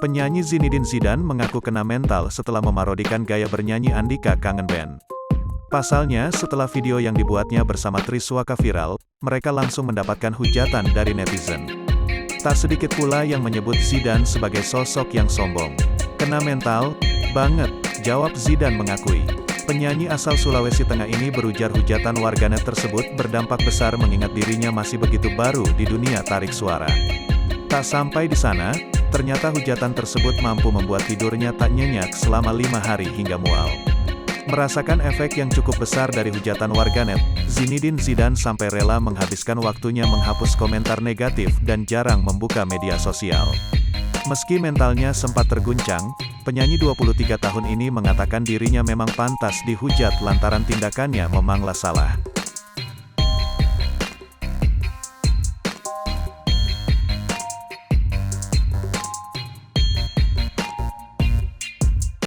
Penyanyi Zinedine Zidane mengaku kena mental setelah memarodikan gaya bernyanyi Andika Kangen Band. Pasalnya, setelah video yang dibuatnya bersama Triswaka viral, mereka langsung mendapatkan hujatan dari netizen. Tak sedikit pula yang menyebut Zidane sebagai sosok yang sombong. Kena mental? Banget, jawab Zidane mengakui. Penyanyi asal Sulawesi Tengah ini berujar hujatan warganet tersebut berdampak besar mengingat dirinya masih begitu baru di dunia tarik suara. Tak sampai di sana, ternyata hujatan tersebut mampu membuat tidurnya tak nyenyak selama 5 hari hingga mual. Merasakan efek yang cukup besar dari hujatan warganet, Zinedine Zidane sampai rela menghabiskan waktunya menghapus komentar negatif dan jarang membuka media sosial. Meski mentalnya sempat terguncang, penyanyi 23 tahun ini mengatakan dirinya memang pantas dihujat lantaran tindakannya memanglah salah.